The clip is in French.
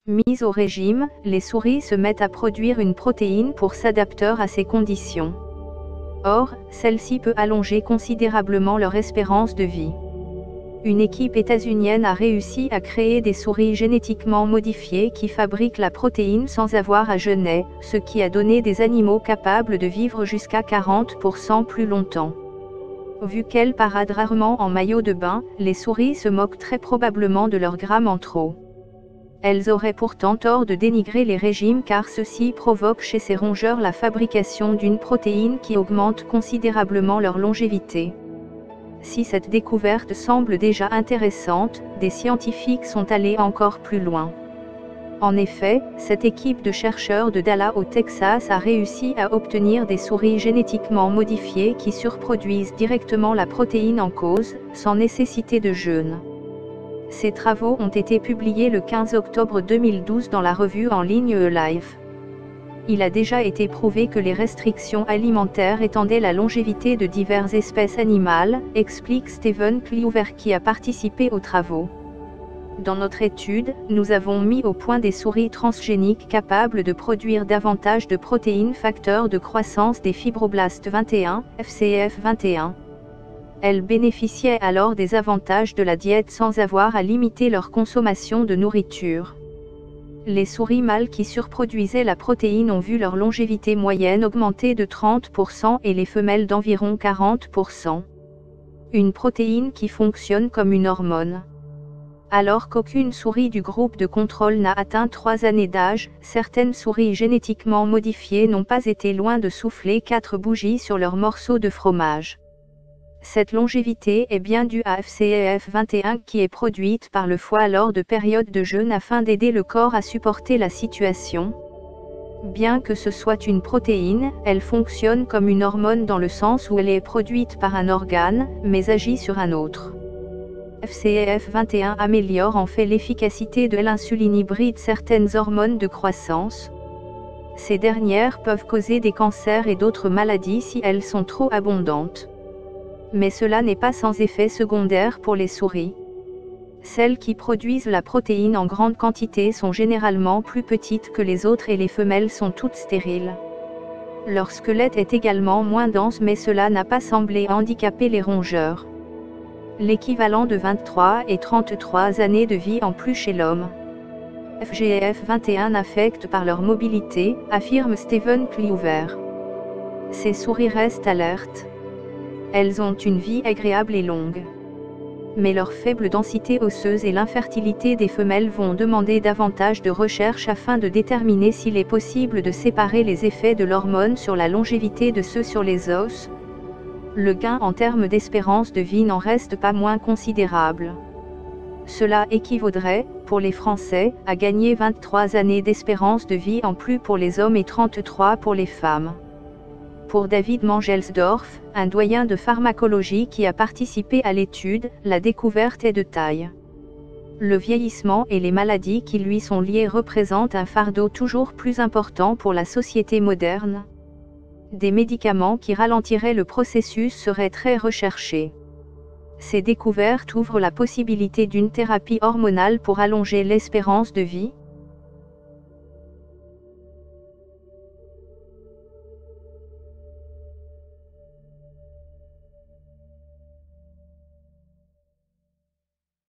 Mises au régime, les souris se mettent à produire une protéine pour s'adapter à ces conditions. Or, celle-ci peut allonger considérablement leur espérance de vie. Une équipe états-unienne a réussi à créer des souris génétiquement modifiées qui fabriquent la protéine sans avoir à jeûner, ce qui a donné des animaux capables de vivre jusqu'à 40% plus longtemps. Vu qu'elles paradent rarement en maillot de bain, les souris se moquent très probablement de leurs grammes en trop. Elles auraient pourtant tort de dénigrer les régimes car ceux-ci provoquent chez ces rongeurs la fabrication d'une protéine qui augmente considérablement leur longévité. Si cette découverte semble déjà intéressante, des scientifiques sont allés encore plus loin. En effet, cette équipe de chercheurs de Dallas au Texas a réussi à obtenir des souris génétiquement modifiées qui surproduisent directement la protéine en cause, sans nécessité de jeûne. Ces travaux ont été publiés le 15 octobre 2012 dans la revue en ligne Life. Il a déjà été prouvé que les restrictions alimentaires étendaient la longévité de diverses espèces animales, explique Steven Kluver qui a participé aux travaux. Dans notre étude, nous avons mis au point des souris transgéniques capables de produire davantage de protéines facteurs de croissance des fibroblastes 21, FCF21. Elles bénéficiaient alors des avantages de la diète sans avoir à limiter leur consommation de nourriture. Les souris mâles qui surproduisaient la protéine ont vu leur longévité moyenne augmenter de 30% et les femelles d'environ 40%. Une protéine qui fonctionne comme une hormone. Alors qu'aucune souris du groupe de contrôle n'a atteint 3 années d'âge, certaines souris génétiquement modifiées n'ont pas été loin de souffler 4 bougies sur leur morceau de fromage. Cette longévité est bien due à FCF21 qui est produite par le foie lors de périodes de jeûne afin d'aider le corps à supporter la situation. Bien que ce soit une protéine, elle fonctionne comme une hormone dans le sens où elle est produite par un organe, mais agit sur un autre. FCF21 améliore en fait l'efficacité de l'insuline hybride certaines hormones de croissance. Ces dernières peuvent causer des cancers et d'autres maladies si elles sont trop abondantes. Mais cela n'est pas sans effet secondaire pour les souris. Celles qui produisent la protéine en grande quantité sont généralement plus petites que les autres et les femelles sont toutes stériles. Leur squelette est également moins dense mais cela n'a pas semblé handicaper les rongeurs. L'équivalent de 23 et 33 années de vie en plus chez l'homme. FGF21 affecte par leur mobilité, affirme Steven Kluver. Ces souris restent alertes. Elles ont une vie agréable et longue. Mais leur faible densité osseuse et l'infertilité des femelles vont demander davantage de recherche afin de déterminer s'il est possible de séparer les effets de l'hormone sur la longévité de ceux sur les os. Le gain en termes d'espérance de vie n'en reste pas moins considérable. Cela équivaudrait, pour les Français, à gagner 23 années d'espérance de vie en plus pour les hommes et 33 pour les femmes. Pour David Mangelsdorf, un doyen de pharmacologie qui a participé à l'étude, la découverte est de taille. Le vieillissement et les maladies qui lui sont liées représentent un fardeau toujours plus important pour la société moderne. Des médicaments qui ralentiraient le processus seraient très recherchés. Ces découvertes ouvrent la possibilité d'une thérapie hormonale pour allonger l'espérance de vie.